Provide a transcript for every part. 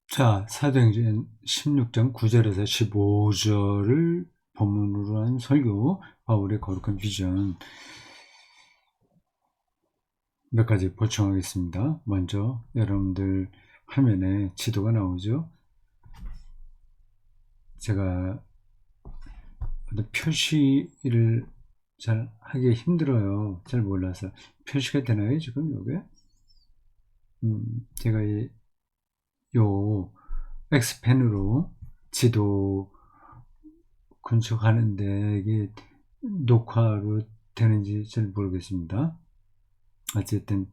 자, 사도행전 16장 9절에서 15절을 본문으로 한 설교, 바울의 거룩한 비전 몇 가지 보충하겠습니다. 먼저 여러분들 화면에 지도가 나오죠. 제가 표시를 잘 하기 힘들어요. 잘 몰라서. 표시가 되나요, 지금 요게? 제가 요 X펜으로 지도 건축하는데 이게 녹화로 되는지 잘 모르겠습니다. 어쨌든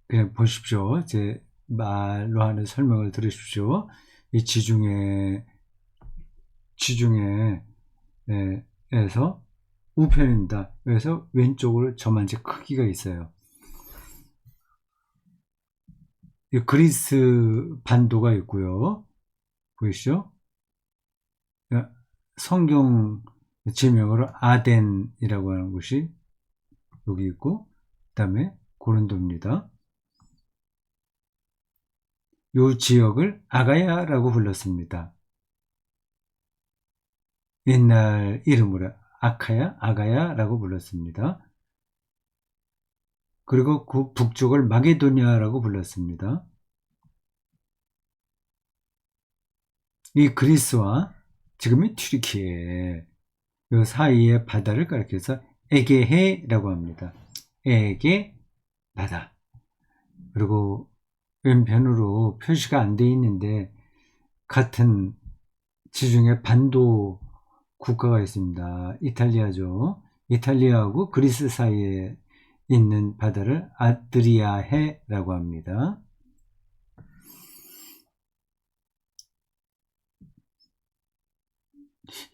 그냥 보십시오. 제 말로 하는 설명을 들으십시오. 이 지중해 에서 우편입니다. 그래서 왼쪽으로 저만치 크기가 있어요. 이 그리스 반도가 있고요. 보이시죠? 성경 지명으로 아덴이라고 하는 곳이 여기 있고, 그 다음에 고린도입니다. 이 지역을 아가야라고 불렀습니다. 옛날 이름으로 아가야라고 불렀습니다. 그리고 그 북쪽을 마게도니아라고 불렀습니다. 이 그리스와 지금의 튀르키예 이 사이의 바다를 가리켜서 에게해라고 합니다. 에게 바다. 그리고 왼편으로 표시가 안 되어 있는데 같은 지중해 반도 국가가 있습니다. 이탈리아죠. 이탈리아하고 그리스 사이에 있는 바다를 아드리아해라고 합니다.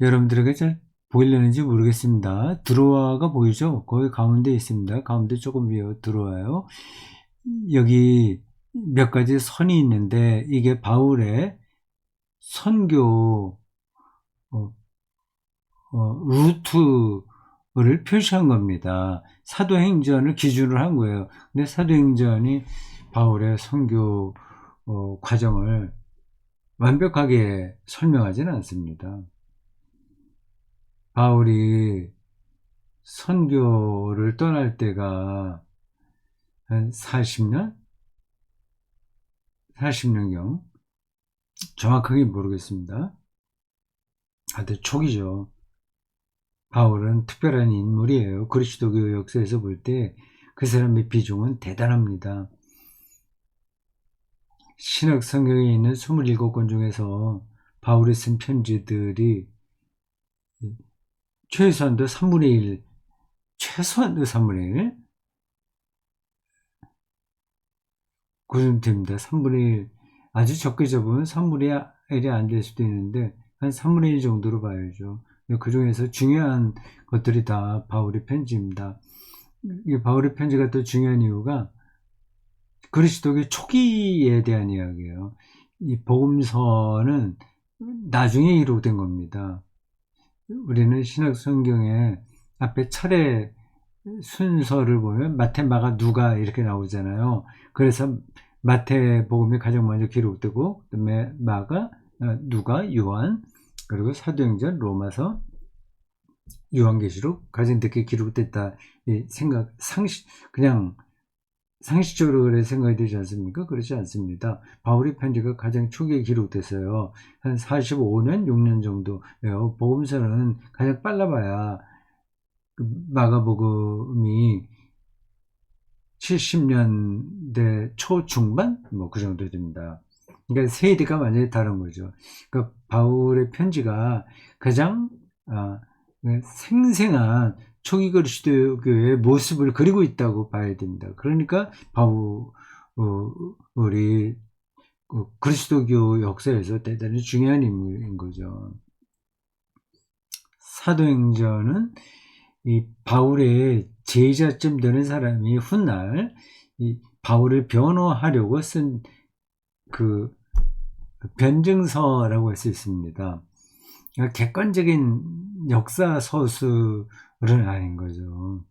여러분들에게 잘 보이려는지 모르겠습니다. 드로아가 보이죠? 거기 가운데 있습니다. 가운데 조금 위에 드로아요. 여기 몇 가지 선이 있는데 이게 바울의 선교 루트를 표시한 겁니다. 사도행전을 기준으로 한 거예요. 근데 사도행전이 바울의 선교 과정을 완벽하게 설명하지는 않습니다. 바울이 선교를 떠날 때가 한 40년? 40년경? 정확하게 모르겠습니다. 아주 초기죠. 바울은 특별한 인물이에요. 그리스도교 역사에서 볼 때 그 사람의 비중은 대단합니다. 신약 성경에 있는 27권 중에서 바울이 쓴 편지들이 최소한도 3분의 1, 최소한도 3분의 1? 그 정도 됩니다. 3분의 1. 아주 적게 잡으면 3분의 1이 안 될 수도 있는데, 한 3분의 1 정도로 봐야죠. 그 중에서 중요한 것들이 다 바울의 편지입니다. 이 바울의 편지가 또 중요한 이유가 그리스도교 초기에 대한 이야기예요. 이 복음서는 나중에 기록된 겁니다. 우리는 신약 성경에 앞에 차례 순서를 보면 마태, 마가, 누가 이렇게 나오잖아요. 그래서 마태복음이 가장 먼저 기록되고 그다음에 마가, 누가, 요한, 그리고 사도행전, 로마서, 요한계시록 가장 늦게 기록됐다 이 생각 그냥 상식적으로 그래 생각이 되지 않습니까? 그렇지 않습니다. 바울의 편지가 가장 초기에 기록됐어요. 한 45년, 6년 정도예요. 복음서는 가장 빨라봐야 마가복음이 70년대 초중반? 뭐 그 정도 됩니다. 그러니까 세대가 완전히 다른 거죠. 그러니까 바울의 편지가 가장 생생한 초기 그리스도교의 모습을 그리고 있다고 봐야 됩니다. 그러니까 바울이 그리스도교 역사에서 대단히 중요한 인물인 거죠. 사도행전은 이 바울의 제자쯤 되는 사람이 훗날 이 바울을 변호하려고 쓴 그 변증서라고 할 수 있습니다. 그러니까 객관적인 역사 서술은 아닌 거죠.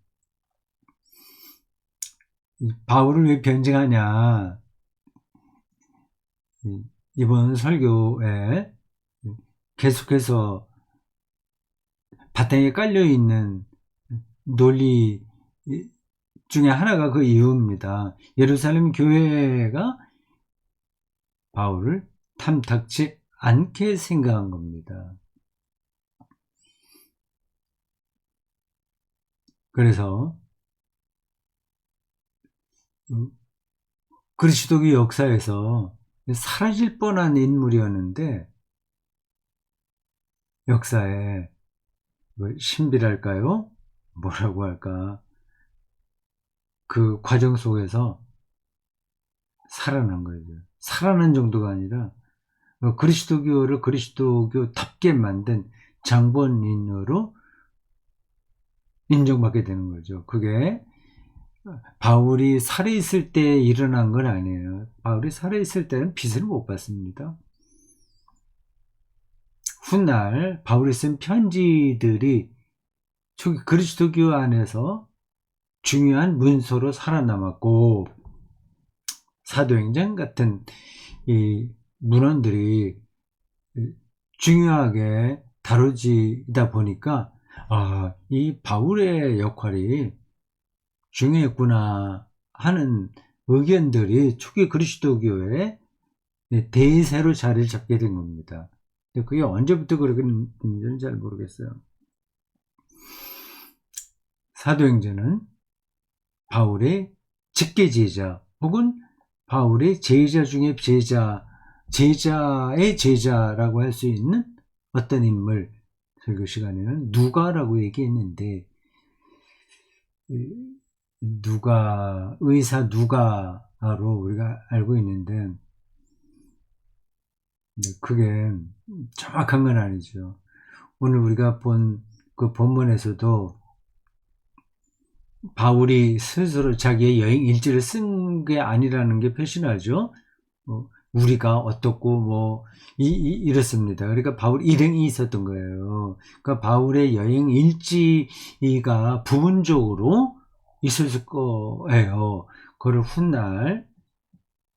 바울을 왜 변증하냐? 이번 설교에 계속해서 바탕에 깔려있는 논리 중에 하나가 그 이유입니다. 예루살렘 교회가 바울을 탐탁치 않게 생각한 겁니다. 그래서 그리스도교 역사에서 사라질 뻔한 인물이었는데 역사에 신비랄까요? 뭐라고 할까? 그 과정 속에서 살아난 거죠. 살아난 정도가 아니라 그리스도교를 그리스도교답게 만든 장본인으로 인정받게 되는 거죠. 그게 바울이 살아있을 때 일어난 건 아니에요. 바울이 살아있을 때는 빚을 못 받습니다. 훗날 바울이 쓴 편지들이 그리스도교 안에서 중요한 문서로 살아남았고 사도행전 같은 이 문헌들이 중요하게 다뤄지다 보니까 이 바울의 역할이 중요했구나 하는 의견들이 초기 그리스도교의 대세로 자리를 잡게 된 겁니다. 근데 그게 언제부터 그랬는지는 잘 모르겠어요. 사도행전은 바울의 직계제자 혹은 바울의 제자 중에 제자의 제자라고 할 수 있는 어떤 인물, 설교 시간에는 누가라고 얘기했는데 누가, 의사 누가로 우리가 알고 있는데 그게 정확한 건 아니죠. 오늘 우리가 본 그 본문에서도 바울이 스스로 자기의 여행 일지를 쓴 게 아니라는 게 표시나죠. 우리가 어떻고 이렇습니다. 그러니까 바울 일행이 있었던 거예요. 그러니까 바울의 여행 일지가 부분적으로 있었을 거예요. 그걸 훗날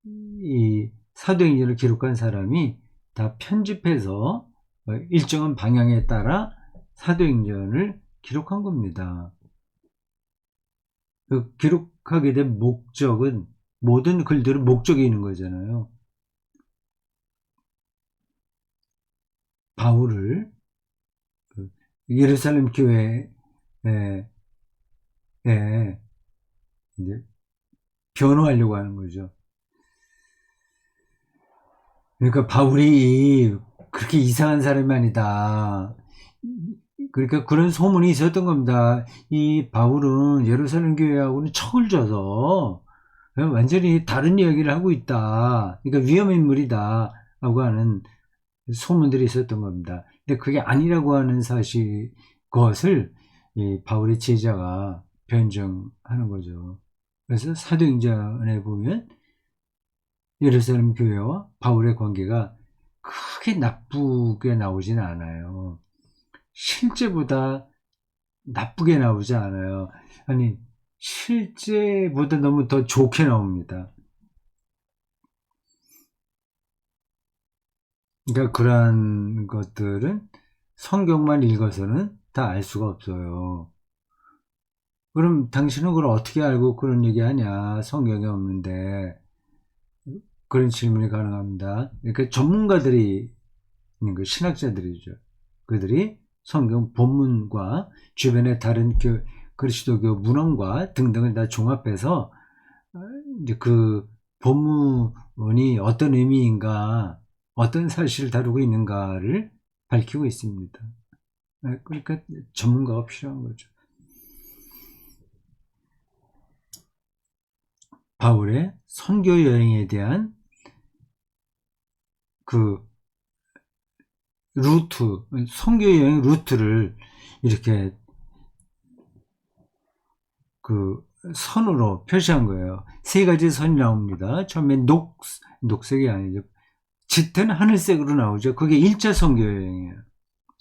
이 사도행전을 기록한 사람이 다 편집해서 일정한 방향에 따라 사도행전을 기록한 겁니다. 그 기록하게 된 목적은 모든 글들은 목적이 있는 거잖아요. 바울을 예루살렘 교회에 이제 변호하려고 하는 거죠. 그러니까 바울이 그렇게 이상한 사람이 아니다. 그러니까 그런 소문이 있었던 겁니다. 이 바울은 예루살렘 교회하고는 척을 져서 완전히 다른 이야기를 하고 있다. 그러니까 위험 인물이다. 라고 하는 소문들이 있었던 겁니다. 근데 그게 아니라고 하는 사실, 것을 이 바울의 제자가 변증하는 거죠. 그래서 사도행전에 보면 예루살렘 교회와 바울의 관계가 크게 나쁘게 나오진 않아요. 실제보다 나쁘게 나오지 않아요. 아니, 실제보다 너무 더 좋게 나옵니다. 그러니까 그러한 것들은 성경만 읽어서는 다 알 수가 없어요. 그럼 당신은 그걸 어떻게 알고 그런 얘기하냐? 성경에 없는데. 그런 질문이 가능합니다. 그러니까 전문가들이 있는 거, 신학자들이죠. 그들이 성경 본문과 주변의 다른 그리스도교 문헌과 등등을 다 종합해서 이제 그 본문이 어떤 의미인가, 어떤 사실을 다루고 있는가를 밝히고 있습니다. 그러니까 전문가가 필요한 거죠. 바울의 선교 여행에 대한 그 루트, 선교 여행 루트를 이렇게 그 선으로 표시한 거예요. 세 가지 선이 나옵니다. 처음에 녹색이 아니죠. 짙은 하늘색으로 나오죠. 그게 1차 선교 여행이에요.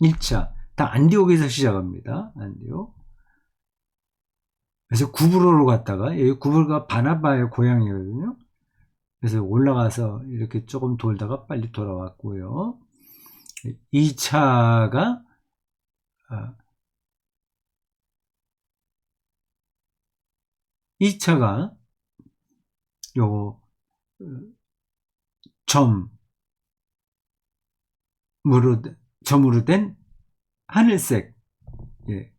1차. 다 안디옥에서 시작합니다. 안디옥. 그래서 구브로로 갔다가, 여기 구브로가 바나바의 고향이거든요. 그래서 올라가서 이렇게 조금 돌다가 빨리 돌아왔고요. 2차가 아, 2차가 요거 점으로 점으로 된 하늘색, 예,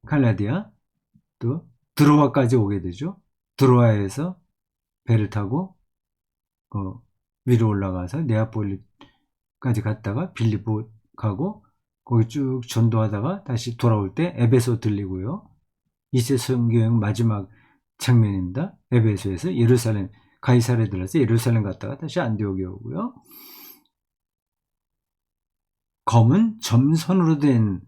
칼라디아, 또 드로아까지 오게 되죠. 드로아에서 배를 타고 위로 올라가서 네아폴리까지 갔다가 빌립보 가고 거기 쭉 전도하다가 다시 돌아올 때 에베소 들리고요. 이세 선교여행 마지막 장면입니다. 에베소에서 예루살렘 가이사랴에 들어서 예루살렘 갔다가 다시 안디옥에 오고요. 검은 점선으로 된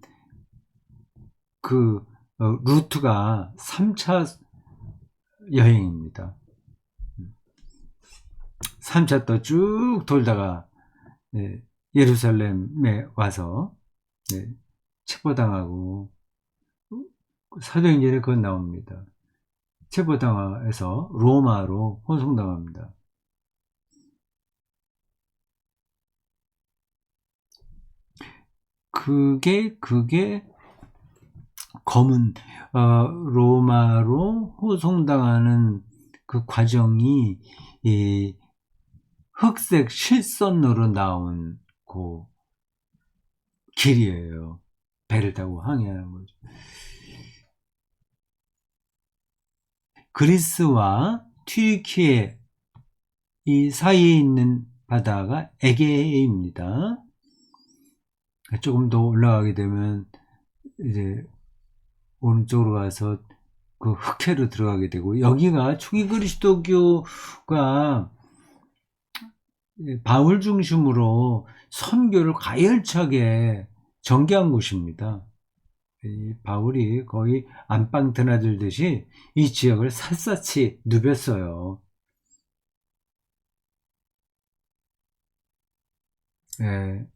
그 루트가 3차 여행입니다. 3차 또 쭉 돌다가 예루살렘에 와서 체포당하고 사도행전에 그건 나옵니다. 체포당해서 로마로 혼송당합니다. 그게 검은 로마로 호송당하는 그 과정이 흑색 실선으로 나온 그 길이에요. 배를 타고 항해하는 거죠. 그리스와 튀르키예 이 사이에 있는 바다가 에게해입니다. 조금 더 올라가게 되면 이제 오른쪽으로 가서 그 흑해로 들어가게 되고, 여기가 초기 그리스도교가 바울 중심으로 선교를 가열차게 전개한 곳입니다. 이 바울이 거의 안방 드나들듯이 이 지역을 샅샅이 누볐어요.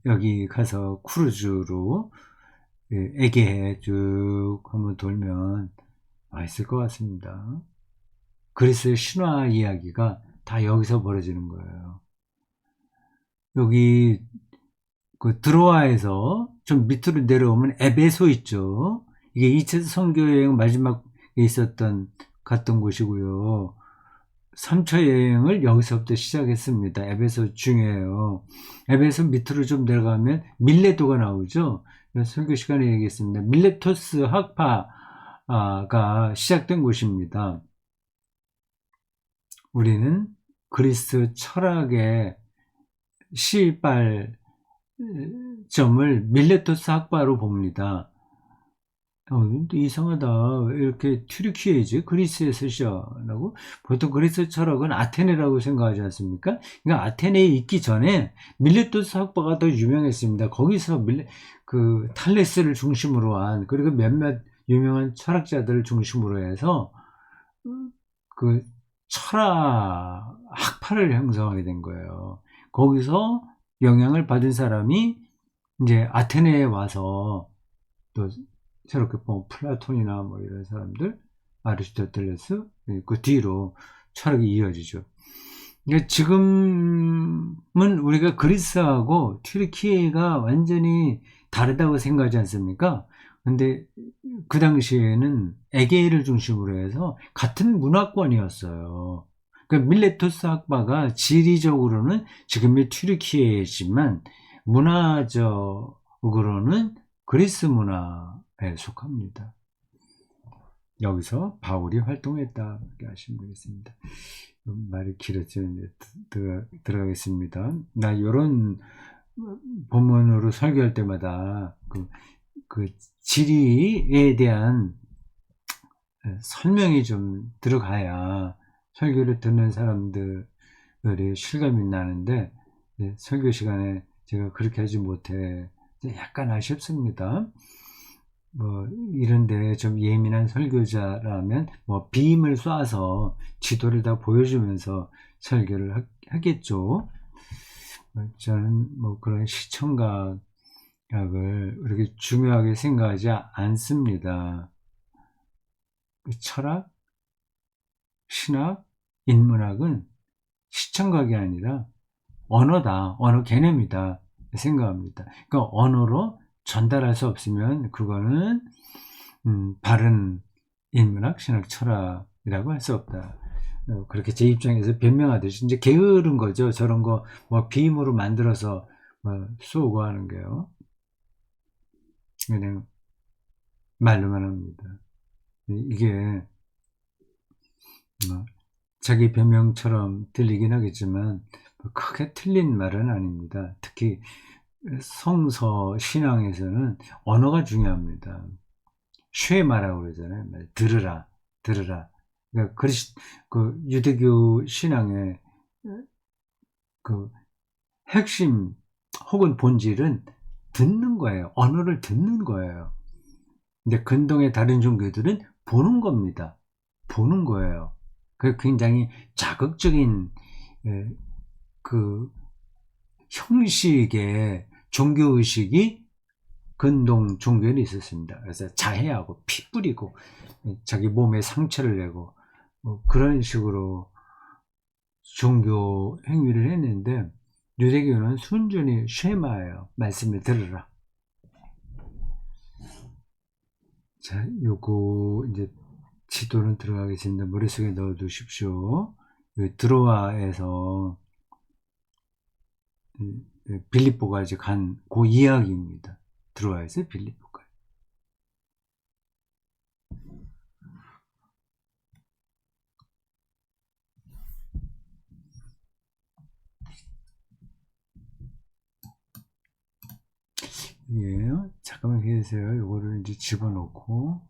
여기 가서 크루즈로 에게해 쭉 한번 돌면 맛있을 것 같습니다. 그리스의 신화 이야기가 다 여기서 벌어지는 거예요. 여기 그 드로아에서 좀 밑으로 내려오면 에베소 있죠. 이게 2차 선교여행 마지막에 갔던 곳이고요. 3차 여행을 여기서부터 시작했습니다. 에베소 중요해요. 에베소 밑으로 좀 내려가면 밀레도가 나오죠. 설교 시간에 얘기했습니다. 밀레토스 학파가 시작된 곳입니다. 우리는 그리스 철학의 시발점을 밀레토스 학파로 봅니다. 이상하다. 이렇게 튀르키예지 그리스에서 시작하고, 보통 그리스 철학은 아테네라고 생각하지 않습니까? 그러니까 아테네에 있기 전에 밀레토스 학파가 더 유명했습니다. 거기서 탈레스를 중심으로 한, 그리고 몇몇 유명한 철학자들을 중심으로 해서 그 철학 학파를 형성하게 된 거예요. 거기서 영향을 받은 사람이 이제 아테네에 와서 또 저렇게 보면 플라톤이나 뭐 이런 사람들, 아리스토텔레스, 그 뒤로 철학이 이어지죠. 그러니까 지금은 우리가 그리스하고 튀르키예가 완전히 다르다고 생각하지 않습니까? 근데 그 당시에는 에게이를 중심으로 해서 같은 문화권이었어요. 그러니까 밀레토스 학파가 지리적으로는 지금의 튀르키예지만 문화적으로는 그리스 문화에 속합니다. 여기서 바울이 활동했다 이렇게 하시면 되겠습니다. 말이 길었죠. 이제 들어가겠습니다. 나 이런 본문으로 설교할 때마다 그 지리에 대한 설명이 좀 들어가야 설교를 듣는 사람들이 실감이 나는데, 설교 시간에 제가 그렇게 하지 못해 약간 아쉽습니다. 뭐 이런데 좀 예민한 설교자라면 뭐 빔을 쏴서 지도를 다 보여주면서 설교를 하겠죠. 저는 뭐 그런 시청각을 그렇게 중요하게 생각하지 않습니다. 철학, 신학, 인문학은 시청각이 아니라 언어다, 언어 개념이다 생각합니다. 그러니까 언어로 전달할 수 없으면 그거는 바른 인문학, 신학, 철학이라고 할 수 없다. 그렇게 제 입장에서 변명하듯이 이제 게으른 거죠. 저런 거 뭐 비임으로 만들어서 뭐 쏘고 하는 게요. 그냥 말로만 합니다. 이게 자기 변명처럼 들리긴 하겠지만 크게 틀린 말은 아닙니다. 특히 성서 신앙에서는 언어가 중요합니다. 쉐마라고 그러잖아요. 들으라, 들으라. 그러니까 그 유대교 신앙의 그 핵심 혹은 본질은 듣는 거예요. 언어를 듣는 거예요. 근데 근동의 다른 종교들은 보는 겁니다. 보는 거예요. 그 굉장히 자극적인 그 형식의 종교의식이 근동 종교에 있었습니다. 그래서 자해하고 피 뿌리고 자기 몸에 상처를 내고 뭐 그런 식으로 종교 행위를 했는데 유대교는 순전히 쉐마예요. 말씀을 들으라. 자, 요거 이제 지도는 들어가겠습니다. 머릿속에 넣어 두십시오. 드로아에서 빌립보가 이제 간 그 이야기입니다. 드로아에서 빌립보가. 예, 잠깐만 계세요. 요거를 이제 집어넣고.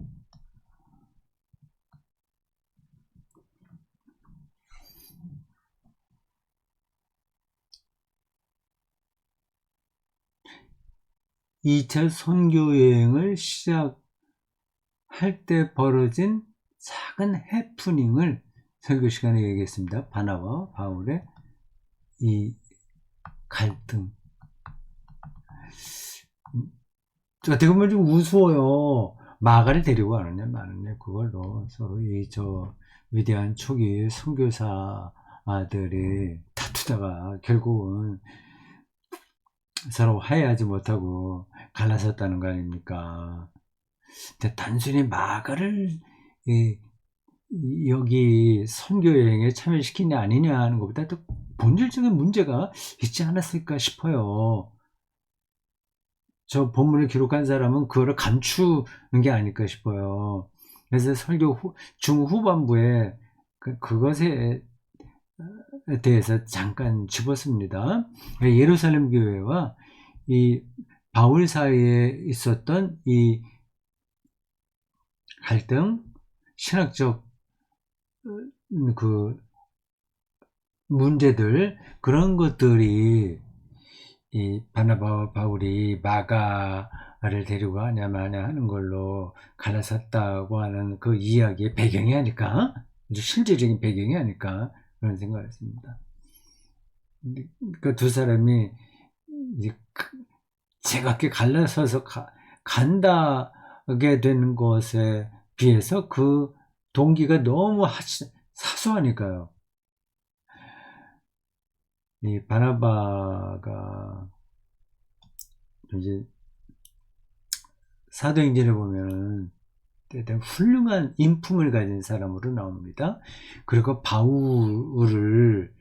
이 차 선교 여행을 시작할 때 벌어진 작은 해프닝을 설교 시간에 얘기했습니다. 바나바와 바울의 이 갈등. 어떻게 보면 좀 우스워요. 마가를 데리고 가느냐 마느냐 그걸로 서로 저 위대한 초기 선교사들이 다투다가 결국은 서로 화해하지 못하고 갈라섰다는 거 아닙니까? 근데 단순히 마가를 여기 선교 여행에 참여시키냐 아니냐 하는 것보다 또 본질적인 문제가 있지 않았을까 싶어요. 저 본문을 기록한 사람은 그거를 감추는 게 아닐까 싶어요. 그래서 설교 중후반부에 그것에 대해서 잠깐 짚었습니다. 예루살렘 교회와 이 바울 사이에 있었던 이 갈등, 신학적 그 문제들, 그런 것들이 이 바나바와 바울이 마가를 데리고 가냐 마냐 하는 걸로 갈라섰다고 하는 그 이야기의 배경이 아닐까? 실제적인 배경이 아닐까? 그런 생각을 했습니다. 그 두 사람이 이제 제각기 갈라서서 간다게 되는 것에 비해서 그 동기가 너무 사소하니까요. 이 바나바가 이제 사도행전에 보면은 대단히 훌륭한 인품을 가진 사람으로 나옵니다. 그리고 바울을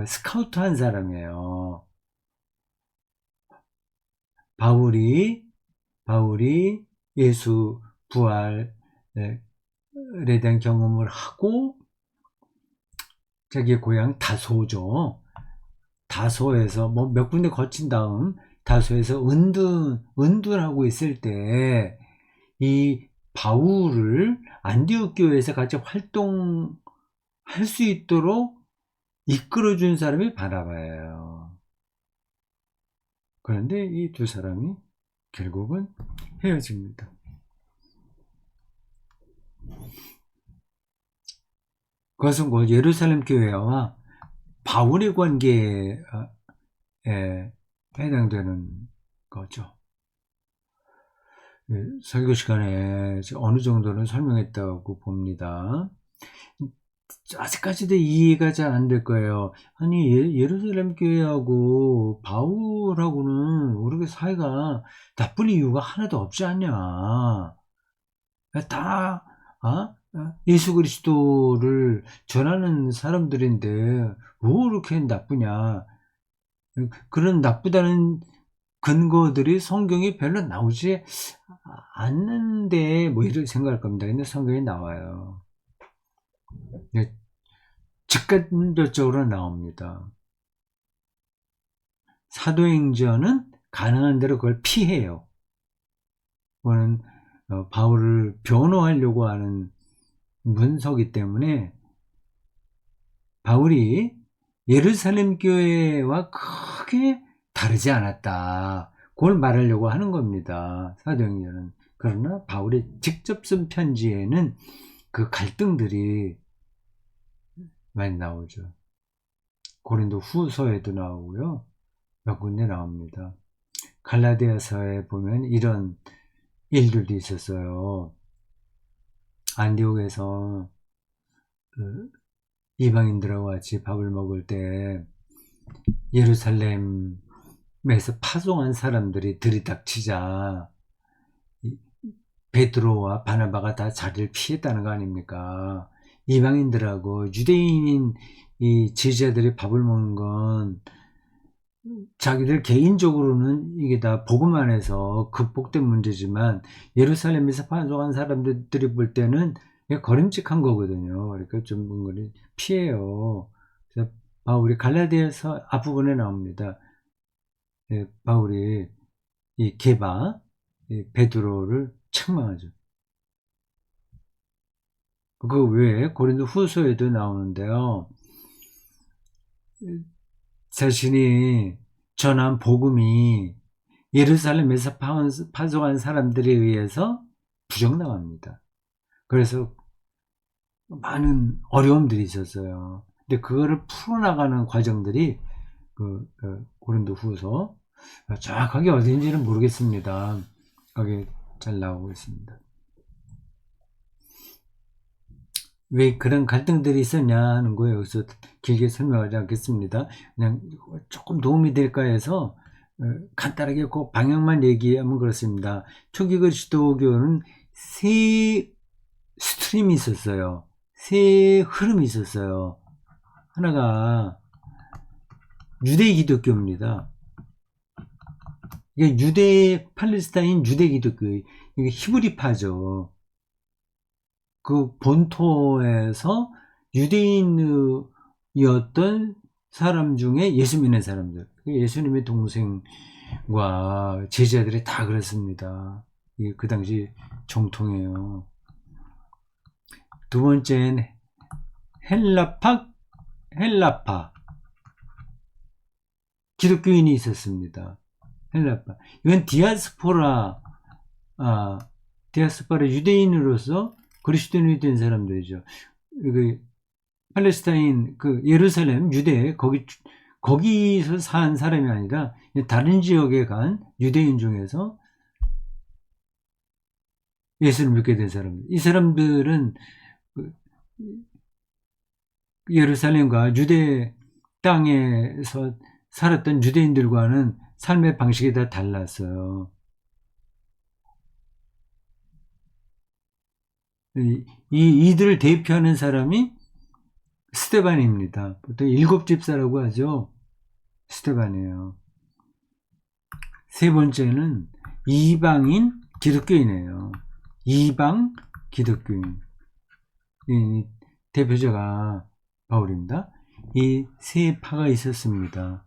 스카우트한 사람이에요. 바울이 예수 부활에 대한 경험을 하고 자기의 고향 다소죠. 다소에서 뭐 몇 군데 거친 다음 다소에서 은둔하고 있을 때 이 바울을 안디옥 교회에서 같이 활동할 수 있도록 이끌어준 사람이 바나바예요. 그런데 이 두 사람이 결국은 헤어집니다. 그것은 예루살렘 교회와 바울의 관계에 해당되는 거죠. 설교 시간에 어느 정도는 설명했다고 봅니다. 아직까지도 이해가 잘 안 될 거예요. 아니, 예루살렘 교회하고 바울하고는 우리 사이가 나쁜 이유가 하나도 없지 않냐. 다, 예수 그리스도를 전하는 사람들인데, 뭐 이렇게 나쁘냐. 그런 나쁘다는 근거들이 성경에 별로 나오지 않는데, 뭐 이렇게 생각할 겁니다. 근데 성경에 나와요. 직간접적으로 나옵니다. 사도행전은 가능한 대로 그걸 피해요. 그거는 바울을 변호하려고 하는 문서기 때문에 바울이 예루살렘 교회와 크게 다르지 않았다. 그걸 말하려고 하는 겁니다. 사도행전은. 그러나 바울이 직접 쓴 편지에는 그 갈등들이 많이 나오죠. 고린도 후서에도 나오고요. 몇 군데 나옵니다. 갈라디아서에 보면 이런 일들도 있었어요. 안디옥에서 그 이방인들하고 같이 밥을 먹을 때 예루살렘에서 파송한 사람들이 들이닥치자 베드로와 바나바가 다 자리를 피했다는 거 아닙니까? 이방인들하고 유대인인 이 제자들이 밥을 먹는 건 자기들 개인적으로는 이게 다 복음 안에서 극복된 문제지만 예루살렘에서 파송한 사람들이 볼 때는 거림직한 거거든요. 그러니까 좀 은근히 피해요. 그래서 바울이 갈라디아서 앞부분에 나옵니다. 바울이 이 게바 베드로를 책망하죠. 그 외에 고린도 후서에도 나오는데요. 자신이 전한 복음이 예루살렘에서 파송한 사람들에 의해서 부정당합니다. 그래서 많은 어려움들이 있었어요. 근데 그거를 풀어나가는 과정들이 고린도 후서 정확하게 어딘지는 모르겠습니다. 거기 잘 나오고 있습니다. 왜 그런 갈등들이 있었냐 하는 거예요. 여기서 길게 설명하지 않겠습니다. 그냥 조금 도움이 될까 해서 간단하게 그 방향만 얘기하면 그렇습니다. 초기 그리스도교는 세 스트림이 있었어요. 세 흐름이 있었어요. 하나가 유대 기독교입니다. 이게 팔레스타인 유대 기독교, 이게 히브리파죠. 그 본토에서 유대인이었던 사람 중에 예수 믿는 사람들, 예수님의 동생과 제자들이 다 그랬습니다. 이게 그 당시 정통이에요. 두 번째는 헬라파 기독교인이 있었습니다. 헬라파. 이건 디아스포라 유대인으로서 그리스도인이 된 사람들이죠. 팔레스타인, 예루살렘, 유대, 거기서 산 사람이 아니라 다른 지역에 간 유대인 중에서 예수를 믿게 된 사람들. 이 사람들은 예루살렘과 유대 땅에서 살았던 유대인들과는 삶의 방식이 다 달랐어요. 이들을 대표하는 사람이 스데반입니다. 보통 7집사라고 하죠. 스데반이에요. 세 번째는 이방인 기독교인이에요. 이방 기독교인. 대표자가 바울입니다. 이 세 파가 있었습니다.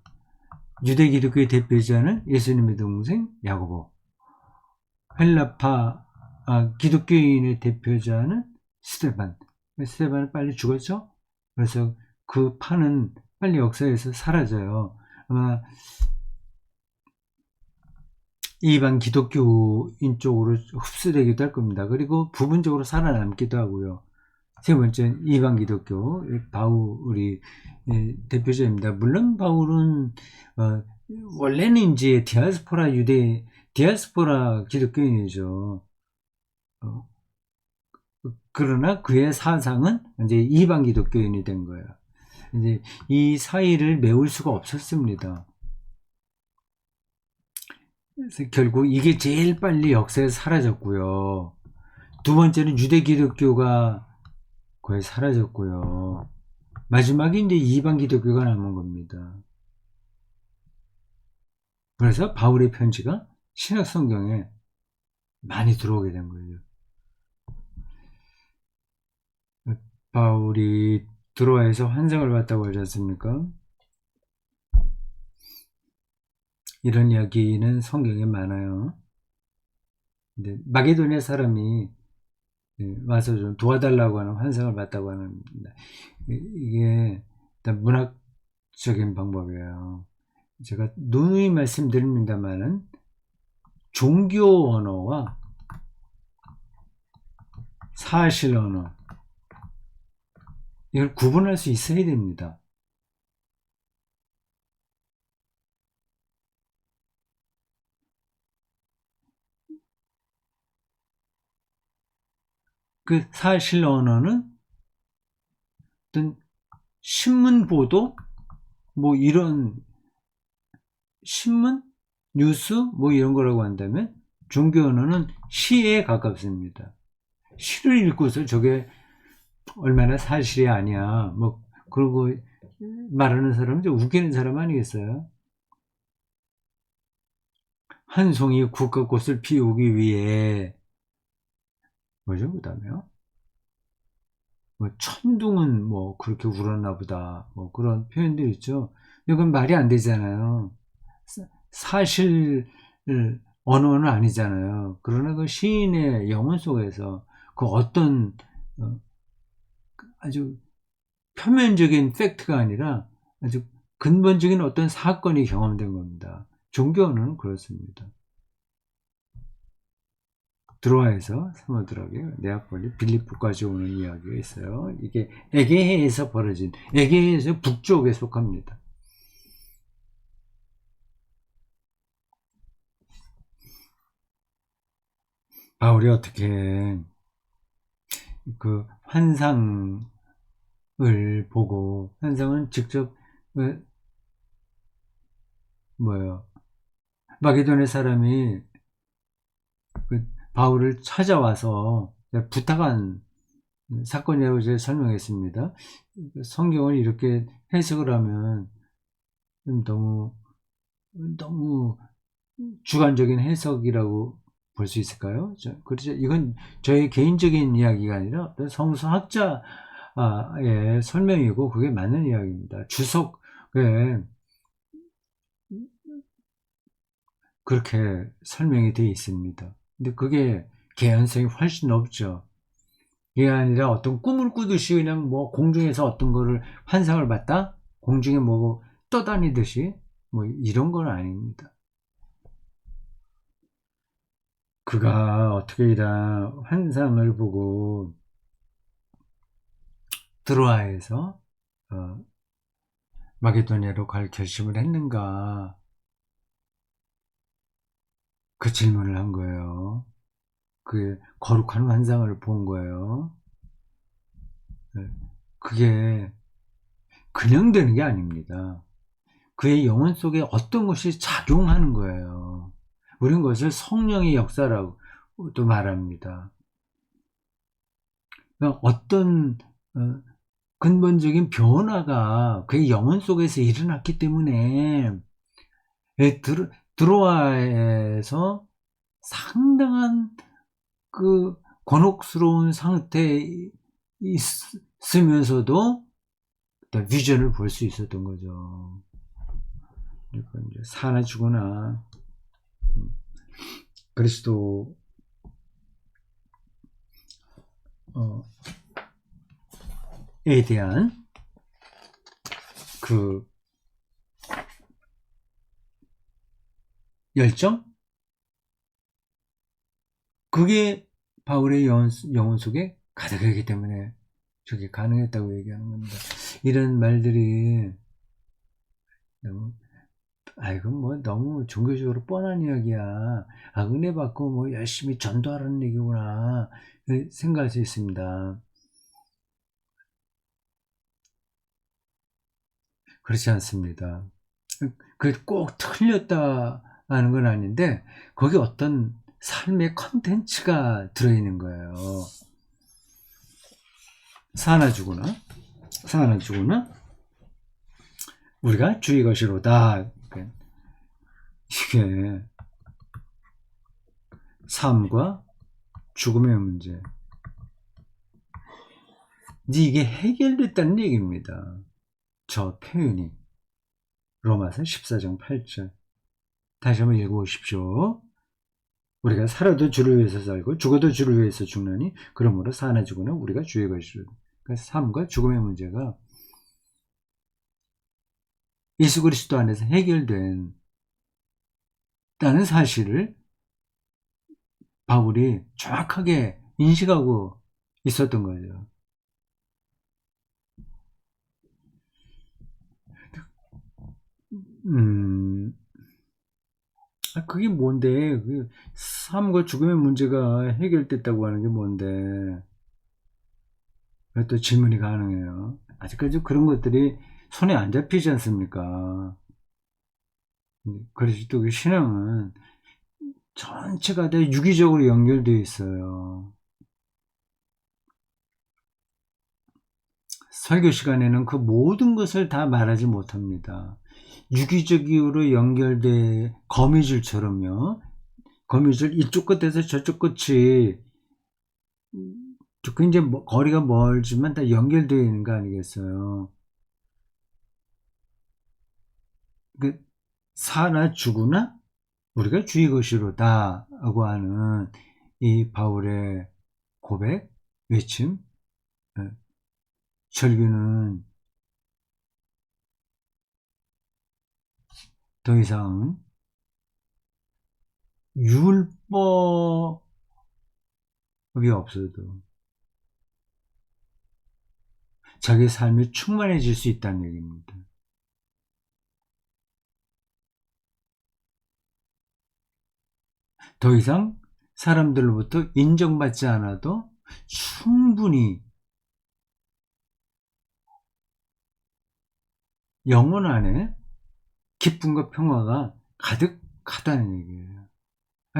유대 기독교의 대표자는 예수님의 동생 야고보. 헬라파 기독교인의 대표자는 스데반. 스데반은 빨리 죽었죠? 그래서 그 파는 빨리 역사에서 사라져요. 아마 이방 기독교인 쪽으로 흡수되기도 할 겁니다. 그리고 부분적으로 살아남기도 하고요. 세 번째, 이방 기독교, 바울이 대표자입니다. 물론 바울은 원래는 이제 디아스포라 기독교인이죠. 그러나 그의 사상은 이제 이방 기독교인이 된 거예요. 이제 이 사이를 메울 수가 없었습니다. 그래서 결국 이게 제일 빨리 역사에서 사라졌고요. 두 번째는 유대 기독교가 거의 사라졌고요. 마지막에 이제 이방 기독교가 남은 겁니다. 그래서 바울의 편지가 신약 성경에 많이 들어오게 된 거예요. 바울이 드로아에서 환상을 봤다고 하지 않습니까? 이런 이야기는 성경에 많아요. 근데 마게도니아 사람이 와서 좀 도와달라고 하는 환상을 봤다고 하는, 이게 일단 문학적인 방법이에요. 제가 누누이 말씀드립니다만은 종교 언어와 사실 언어, 이걸 구분할 수 있어야 됩니다. 그 사실 언어는 어떤 신문 보도, 뭐 이런 신문, 뉴스, 뭐 이런 거라고 한다면 종교 언어는 시에 가깝습니다. 시를 읽고서 저게 얼마나 사실이 아니야, 뭐 그러고 말하는 사람은 좀 웃기는 사람 아니겠어요? 한 송이 국화꽃을 피우기 위해, 뭐죠? 그 다음에요? 뭐 천둥은 뭐 그렇게 울었나 보다, 뭐 그런 표현들 있죠. 이건 말이 안 되잖아요. 사실 언어는 아니잖아요. 그러나 그 시인의 영혼 속에서 그 어떤 아주 표면적인 팩트가 아니라 아주 근본적인 어떤 사건이 경험된 겁니다. 종교 언어는 그렇습니다. 드로아에서 사모들에게 네아폴리 빌립보까지 오는 이야기가 있어요. 이게 에게해에서 벌어진, 에게해에서 북쪽에 속합니다. 바울이 어떻게 그 환상을 보고, 환상은 직접 뭐예요? 마게도네 사람이 그 바울을 찾아와서 부탁한 사건이라고 제가 설명했습니다. 성경을 이렇게 해석을 하면 너무 주관적인 해석이라고 볼 수 있을까요? 그렇죠. 이건 저의 개인적인 이야기가 아니라 어떤 성서학자의 설명이고 그게 맞는 이야기입니다. 주석에 그렇게 설명이 되어 있습니다. 근데 그게 개연성이 훨씬 높죠. 이게 아니라 어떤 꿈을 꾸듯이 그냥 뭐 공중에서 어떤 거를 환상을 봤다? 공중에 뭐 떠다니듯이 뭐 이런 건 아닙니다. 그가 어떻게 이런 환상을 보고 드로아에서 마게도니아로 갈 결심을 했는가, 그 질문을 한 거예요. 그 거룩한 환상을 본 거예요. 네. 그게 그냥 되는 게 아닙니다. 그의 영혼 속에 어떤 것이 작용하는 거예요. 우리는 그것을 성령의 역사라고 또 말합니다. 그러니까 어떤 근본적인 변화가 그의 영혼 속에서 일어났기 때문에 드로아에서 상당한 그 곤혹스러운 상태에 있으면서도 비전을 볼 수 있었던 거죠. 그러니까 이제 사나 죽거나 그리스도에 대한 그 열정, 그게 바울의 영혼 속에 가득하기 때문에 저게 가능했다고 얘기하는 겁니다. 이런 말들이 너무 이건 뭐 너무 종교적으로 뻔한 이야기야. 은혜 받고 뭐 열심히 전도하라는 얘기구나. 생각할 수 있습니다. 그렇지 않습니다. 그 꼭 틀렸다 하는 건 아닌데, 거기 어떤 삶의 컨텐츠가 들어있는 거예요. 사나 죽으나, 사나 죽으나, 우리가 주의 것이로다. 이게 삶과 죽음의 문제. 이게 해결됐다는 얘기입니다. 저 표현이. 로마서 14장 8절. 다시 한번 읽어보십시오. 우리가 살아도 주를 위해서 살고 죽어도 주를 위해서 죽나니 그러므로 사나 죽으나 우리가 주의 것이로. 그러니까 삶과 죽음의 문제가 예수 그리스도 안에서 해결된 다는 사실을 바울이 정확하게 인식하고 있었던 거죠. 그게 뭔데? 그 삶과 죽음의 문제가 해결됐다고 하는 게 뭔데? 또 질문이 가능해요. 아직까지 그런 것들이 손에 안 잡히지 않습니까? 그래서 또 그 신앙은 전체가 다 유기적으로 연결되어 있어요. 설교 시간에는 그 모든 것을 다 말하지 못합니다. 유기적으로 연결돼 거미줄처럼요. 거미줄 이쪽 끝에서 저쪽 끝이 굉장히 거리가 멀지만 다 연결되어 있는 거 아니겠어요? 그 사나 죽으나 우리가 주의 것이로다 하고 하는 이 바울의 고백, 외침, 절규는 더 이상 율법이 없어도 자기 삶이 충만해질 수 있다는 얘기입니다. 더 이상 사람들로부터 인정받지 않아도 충분히 영혼 안에 기쁨과 평화가 가득하다는 얘기예요.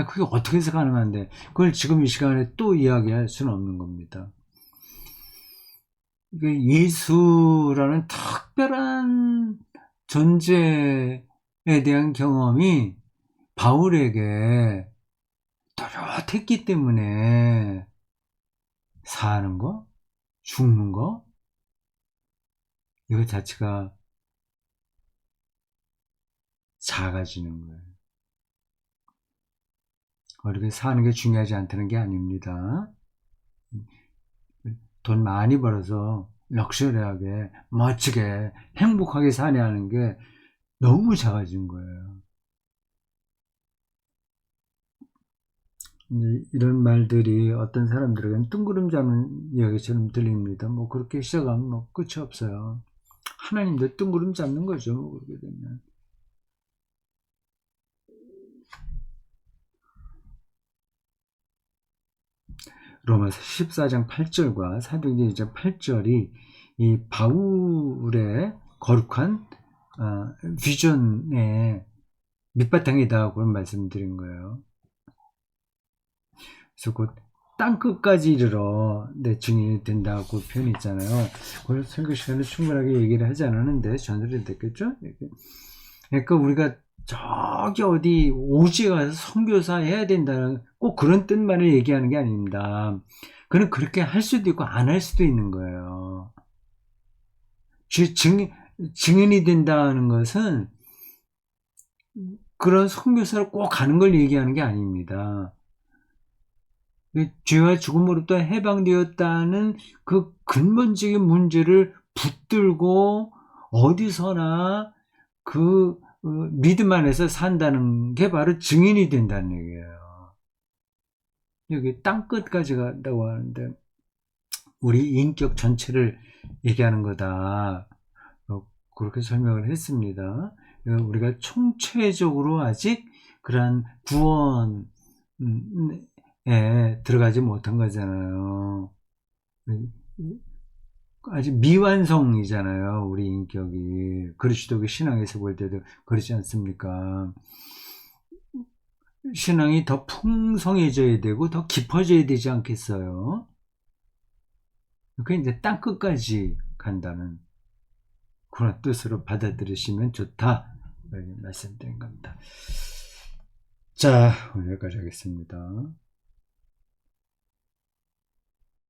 그게 어떻게 해서 가능한데 그걸 지금 이 시간에 또 이야기할 수는 없는 겁니다. 예수라는 특별한 존재에 대한 경험이 바울에게 또렷했기 때문에 사는 거, 죽는 거, 이거 자체가 작아지는 거예요. 어렵게 사는 게 중요하지 않다는 게 아닙니다. 돈 많이 벌어서 럭셔리하게, 멋지게, 행복하게 사냐는 게 너무 작아진 거예요. 이런 말들이 어떤 사람들에게는 뜬구름 잡는 이야기처럼 들립니다. 뭐 그렇게 시작하면 뭐 끝이 없어요. 하나님도 뜬구름 잡는 거죠. 그렇게 되면. 로마서 14장 8절과 사도행전 2장 8절이 이 바울의 거룩한 비전의 밑바탕이다 그런 말씀드린 거예요. 그래서 곧 땅끝까지 이르러 내 증인이 된다고 표현이 있잖아요. 그걸 설교 시간에 충분하게 얘기를 하지 않았는데 전달이 됐겠죠? 그러니까 우리가 저기 어디 오지에 가서 선교사 해야 된다는 꼭 그런 뜻만을 얘기하는 게 아닙니다. 그는 그렇게 할 수도 있고 안 할 수도 있는 거예요. 증인이 된다는 것은 그런 선교사를 꼭 가는 걸 얘기하는 게 아닙니다. 죄와 죽음으로부터 해방되었다는 그 근본적인 문제를 붙들고 어디서나 그 믿음 안에서 산다는 게 바로 증인이 된다는 얘기예요. 여기 땅끝까지 간다고 하는데 우리 인격 전체를 얘기하는 거다. 그렇게 설명을 했습니다. 우리가 총체적으로 아직 그러한 구원에 들어가지 못한 거잖아요. 아직 미완성이잖아요, 우리 인격이. 그리스도교 신앙에서 볼 때도 그렇지 않습니까? 신앙이 더 풍성해져야 되고 더 깊어져야 되지 않겠어요? 그게 이제 땅끝까지 간다는 그런 뜻으로 받아들이시면 좋다, 말씀드린 겁니다. 자, 오늘 여기까지 하겠습니다.